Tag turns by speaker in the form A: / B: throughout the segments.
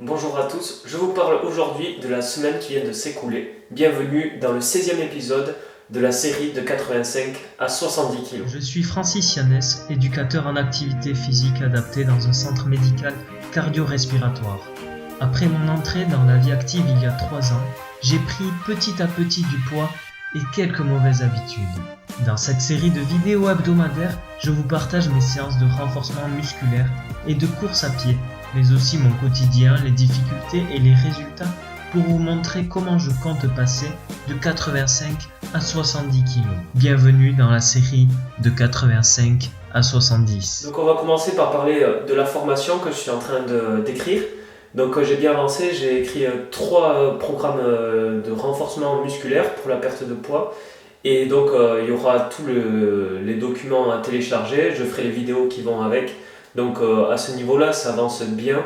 A: Bonjour à tous, je vous parle aujourd'hui de la semaine qui vient de s'écouler. Bienvenue dans le 16e épisode de la série de 85 à 70 kg.
B: Je suis Francis Yannès, éducateur en activité physique adaptée dans un centre médical cardio-respiratoire. Après mon entrée dans la vie active il y a 3 ans, j'ai pris petit à petit du poids et quelques mauvaises habitudes. Dans cette série de vidéos hebdomadaires, je vous partage mes séances de renforcement musculaire et de course à pied, mais aussi mon quotidien, les difficultés et les résultats pour vous montrer comment je compte passer de 85 à 70 kg. Bienvenue dans la série de 85 à 70.
A: Donc on va commencer par parler de la formation que je suis en train d'écrire. Donc j'ai bien avancé, j'ai écrit 3 programmes de renforcement musculaire pour la perte de poids. Et donc il y aura tous les documents à télécharger, je ferai les vidéos qui vont avec. Donc à ce niveau-là, ça avance bien.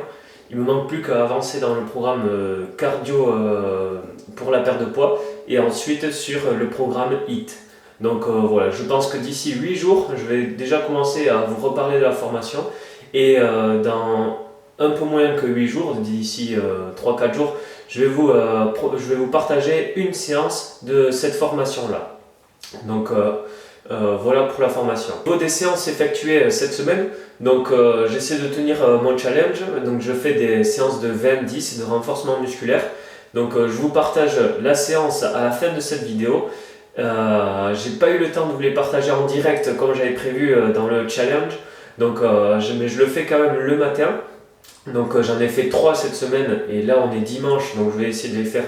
A: Il me manque plus qu'à avancer dans le programme cardio pour la perte de poids et ensuite sur le programme HIIT. Donc voilà, je pense que d'ici 8 jours, je vais déjà commencer à vous reparler de la formation et dans un peu moins que 8 jours, d'ici 3-4 jours, je vais vous partager une séance de cette formation-là. Donc voilà pour la formation. Au niveau des séances effectuées cette semaine, donc j'essaie de tenir mon challenge, donc je fais des séances de 20-10 de renforcement musculaire. Donc je vous partage la séance à la fin de cette vidéo. J'ai pas eu le temps de vous les partager en direct comme j'avais prévu dans le challenge, donc mais je le fais quand même le matin. Donc j'en ai fait 3 cette semaine et là on est dimanche, donc je vais essayer de les faire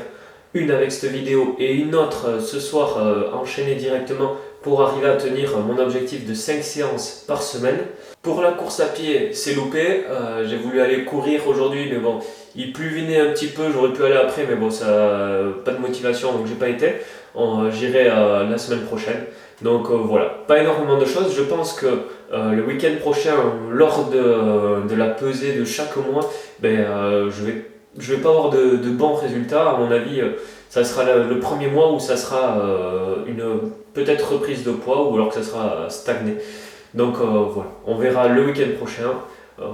A: une avec cette vidéo et une autre ce soir enchaînée directement pour arriver à tenir mon objectif de 5 séances par semaine. Pour la course à pied, c'est loupé, j'ai voulu aller courir aujourd'hui mais bon, il pluvinait un petit peu, j'aurais pu aller après mais bon, ça pas de motivation donc j'ai pas été. J'irai la semagne prochaine. Donc voilà, pas énormément de choses. Je pense que le week-end prochain, lors de la pesée de chaque mois, je vais pas avoir de bons résultats. À mon avis, ça sera le premier mois où ça sera une peut-être reprise de poids ou alors que ça sera stagné. Donc voilà, on verra le week-end prochain.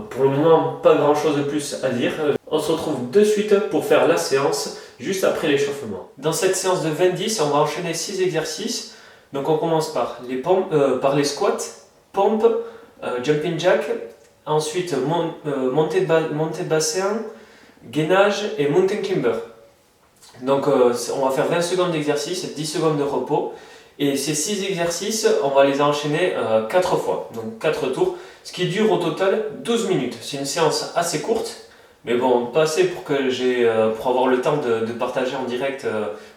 A: Pour le moment, pas grand chose de plus à dire. On se retrouve de suite pour faire la séance juste après l'échauffement. Dans cette séance de 20-10, on va enchaîner 6 exercices. Donc on commence par les squats, pompes, jumping jack, ensuite montée de bassin, gainage et mountain climber. Donc on va faire 20 secondes d'exercice, 10 secondes de repos. Et ces 6 exercices, on va les enchaîner 4 fois, donc 4 tours, ce qui dure au total 12 minutes. C'est une séance assez courte, mais bon, pas assez pour avoir le temps de partager en direct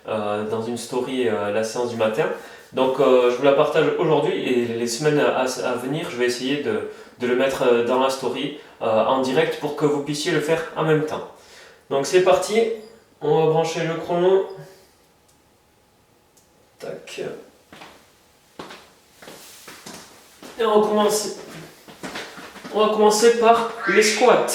A: dans une story la séance du matin. Donc je vous la partage aujourd'hui et les semaines à venir, je vais essayer de le mettre dans la story en direct pour que vous puissiez le faire en même temps. Donc c'est parti, on va brancher le chrono. Tac. Et on va commencer par les squats.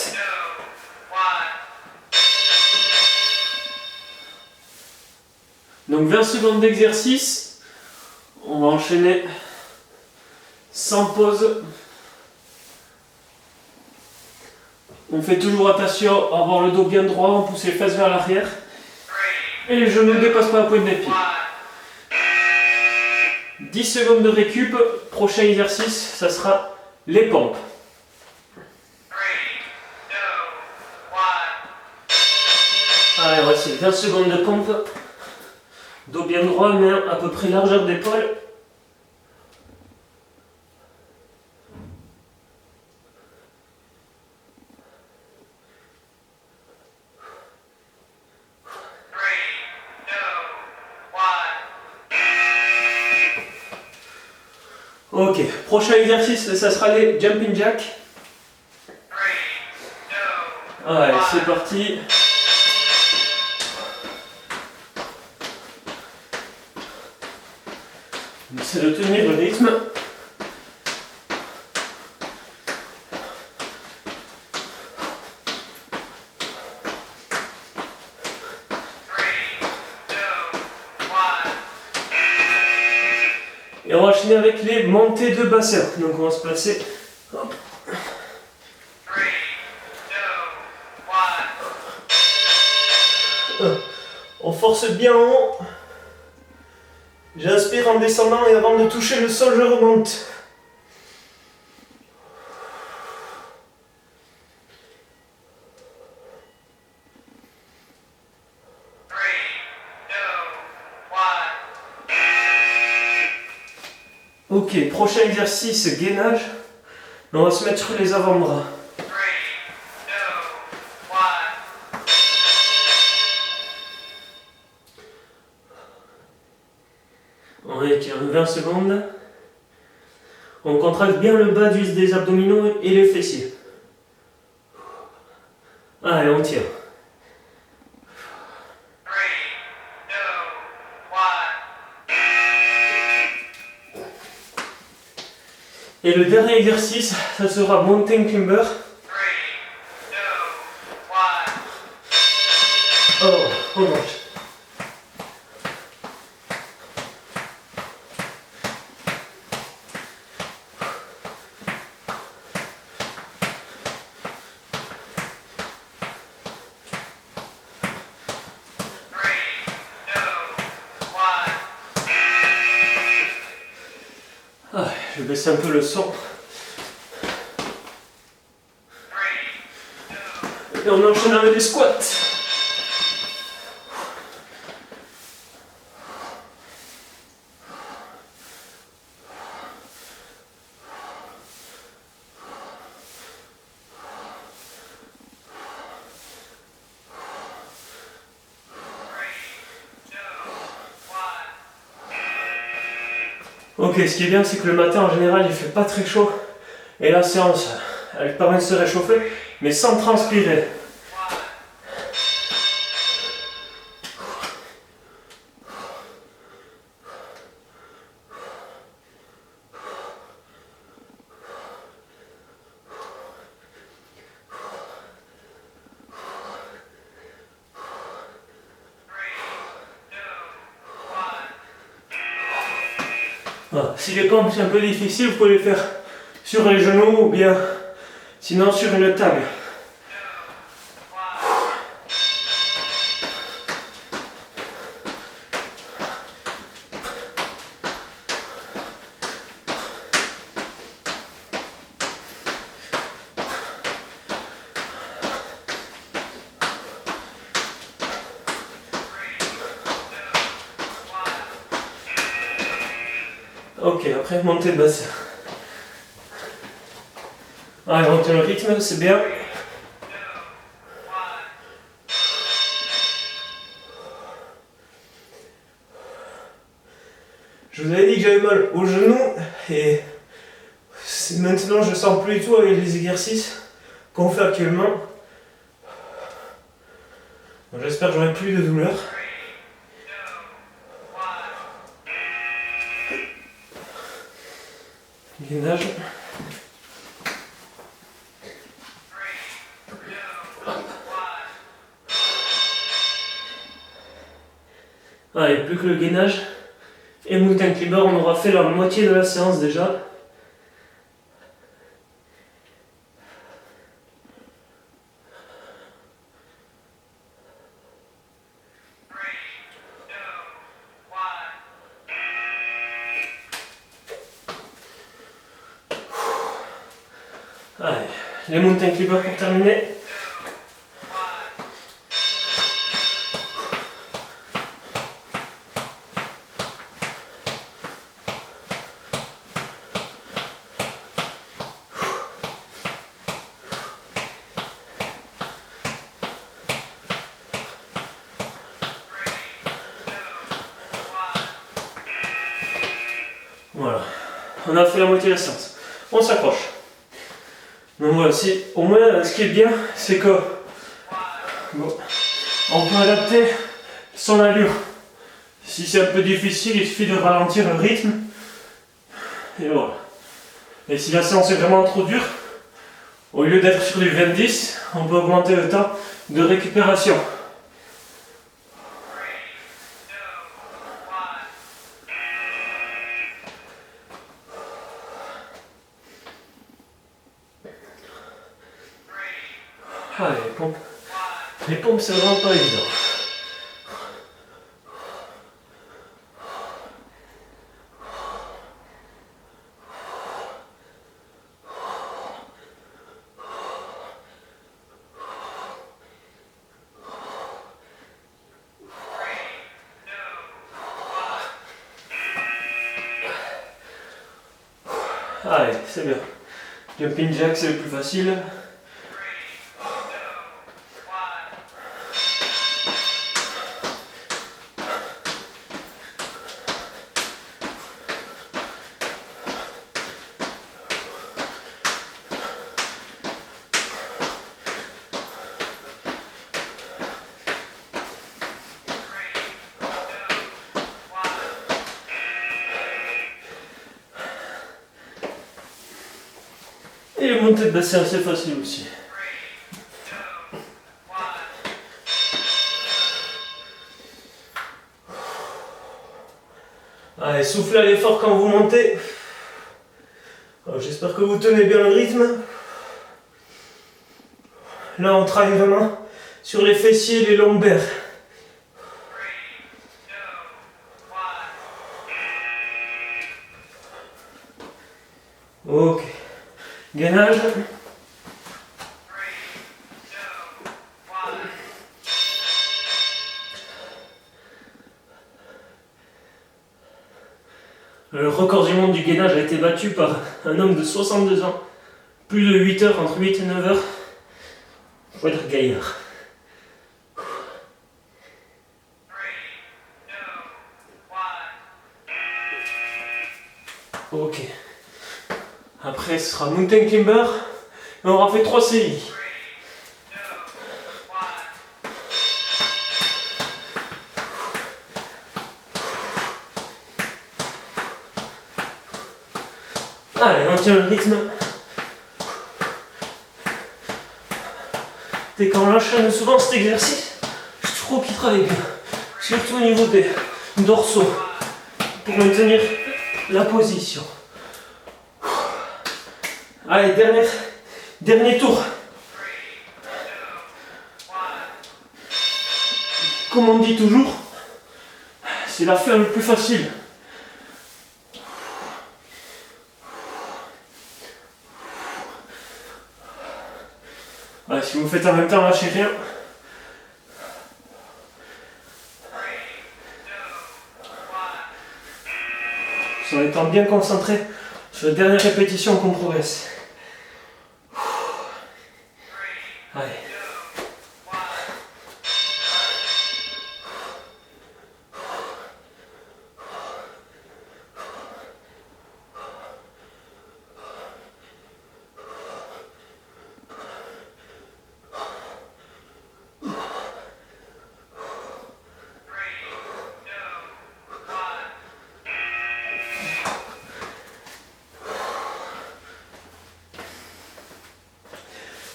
A: Donc 20 secondes d'exercice, on va enchaîner sans pause. On fait toujours attention à avoir le dos bien droit, on pousse les fesses vers l'arrière et les genoux ne dépassent pas la pointe des pieds. 10 secondes de récup, prochain exercice, ça sera les pompes. Allez, voici 20 secondes de pompe. Dos bien droit, main à peu près largeur d'épaule. Ok, prochain exercice, ça sera les jumping jack. Allez, c'est parti. On essaie de tenir le rythme. Et on va enchaîner avec les montées de bassin. Donc on va se placer. Hop. On force bien en haut. J'inspire en descendant et avant de toucher le sol, je remonte. Ok, prochain exercice, gainage. On va se mettre sur les avant-bras. On étire 20 secondes. On contracte bien le bas des abdominaux et les fessiers. Allez, on tire. Et le dernier exercice, ça sera mountain climber. Oh, on mange. Ah, je baisse un peu le son. Et on enchaîne avec des squats. Ok, ce qui est bien, c'est que le matin, en général, il fait pas très chaud. Et la séance, elle permet de se réchauffer, mais sans transpirer. Voilà. Si les pompes c'est un peu difficile, vous pouvez les faire sur les genoux ou bien sinon sur une table. Ok, après montée de bassin. Allez, monter le rythme, c'est bien. Je vous avais dit que j'avais mal au genou et maintenant je sens plus du tout avec les exercices qu'on fait actuellement. J'espère que j'aurai plus de douleur. Gainage. Allez, plus que le gainage et mountain climber, on aura fait la moitié de la séance déjà. Allez, les mountain climbers pour terminer. Voilà, on a fait la moitié de la séance. On s'accroche. Donc voilà, au moins ce qui est bien, c'est que bon, on peut adapter son allure. Si c'est un peu difficile, il suffit de ralentir le rythme. Et voilà. Et si la séance est vraiment trop dure, au lieu d'être sur du 20-10, on peut augmenter le temps de récupération. Ah, les pompes c'est vraiment pas évident. Allez, c'est bien. Jumping jack, c'est le plus facile. Et les montées de bassin, c'est facile aussi. Allez, soufflez à l'effort quand vous montez. J'espère que vous tenez bien le rythme. Là, on travaille vraiment sur les fessiers et les lombaires. Ok. Gainage. Le record du monde du gainage a été battu par un homme de 62 ans. Plus de 8 heures, entre 8 et 9 heures. Faut être gaillard. Ok. Après, ce sera mountain climber. Et on aura fait 3 séries. Allez, on tient le rythme. Et quand on enchaîne souvent cet exercice, je trouve qu'il travaille bien. Surtout au niveau des dorsaux. Pour maintenir la position. Allez, dernier tour. Comme on dit toujours, c'est l'affaire le plus facile. Allez, si vous faites en même temps, lâchez rien. En étant bien concentré sur la dernière répétition qu'on progresse. Allez.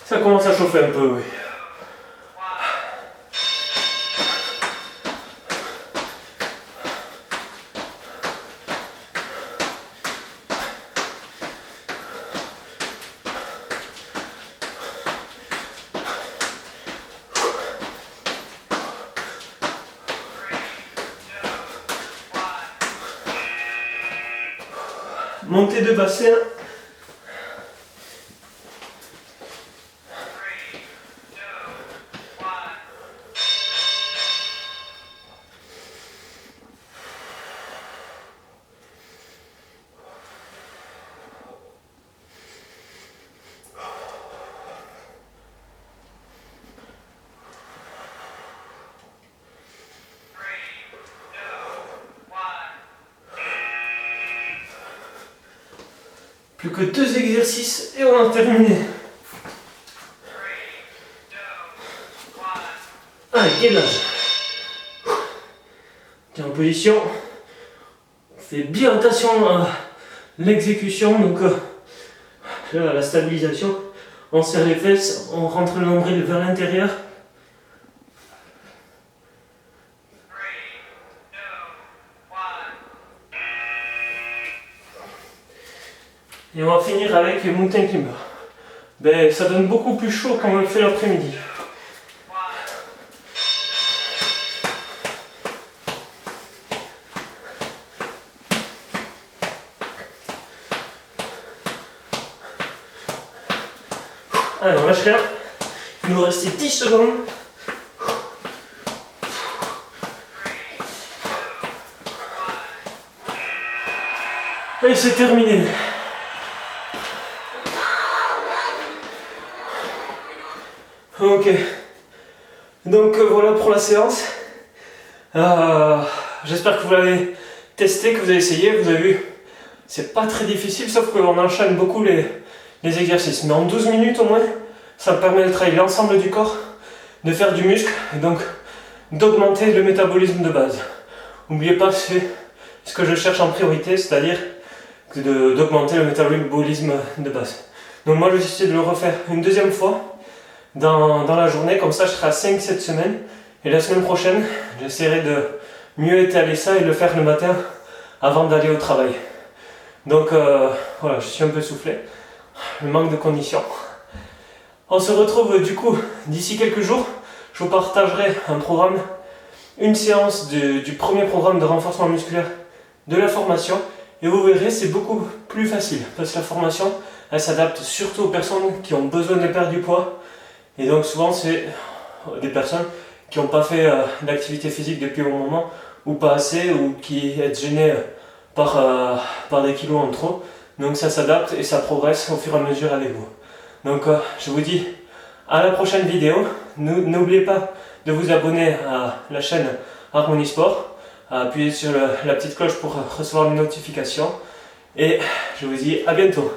A: Ça commence à chauffer un peu, oui. Montée de bassin. Plus que 2 exercices et on a terminé. Allez, gainage. Tiens en position. On fait bien attention à l'exécution, donc là, à la stabilisation. On serre les fesses, on rentre le nombril vers l'intérieur. Et on va finir avec le mountain climber. Ben, ça donne beaucoup plus chaud quand on le fait l'après-midi. Allez, on lâche rien. Il nous restait 10 secondes. Et c'est terminé. Ok. Donc voilà pour la séance. J'espère que vous l'avez testé, que vous avez essayé. Vous avez vu, c'est pas très difficile, sauf qu'on enchaîne beaucoup les exercices. Mais en 12 minutes au moins, ça me permet de travailler l'ensemble du corps, de faire du muscle, et donc d'augmenter le métabolisme de base. N'oubliez pas, c'est ce que je cherche en priorité, c'est-à-dire d'augmenter le métabolisme de base. Donc moi je vais essayer de le refaire une deuxième fois dans la journée, comme ça je serai à 5-7 semaines. Et la semaine prochaine, j'essaierai de mieux étaler ça et le faire le matin avant d'aller au travail. Donc voilà, je suis un peu soufflé, le manque de conditions. On se retrouve du coup d'ici quelques jours. Je vous partagerai un programme, une séance du premier programme de renforcement musculaire de la formation. Et vous verrez, c'est beaucoup plus facile parce que la formation, elle s'adapte surtout aux personnes qui ont besoin de perdre du poids. Et donc souvent, c'est des personnes qui n'ont pas fait d'activité physique depuis un moment ou pas assez, ou qui sont gênées par des kilos en trop. Donc ça s'adapte et ça progresse au fur et à mesure avec vous. Donc je vous dis à la prochaine vidéo. N'oubliez pas de vous abonner à la chaîne Harmonie Sport, à appuyer sur la petite cloche pour recevoir les notifications. Et je vous dis à bientôt.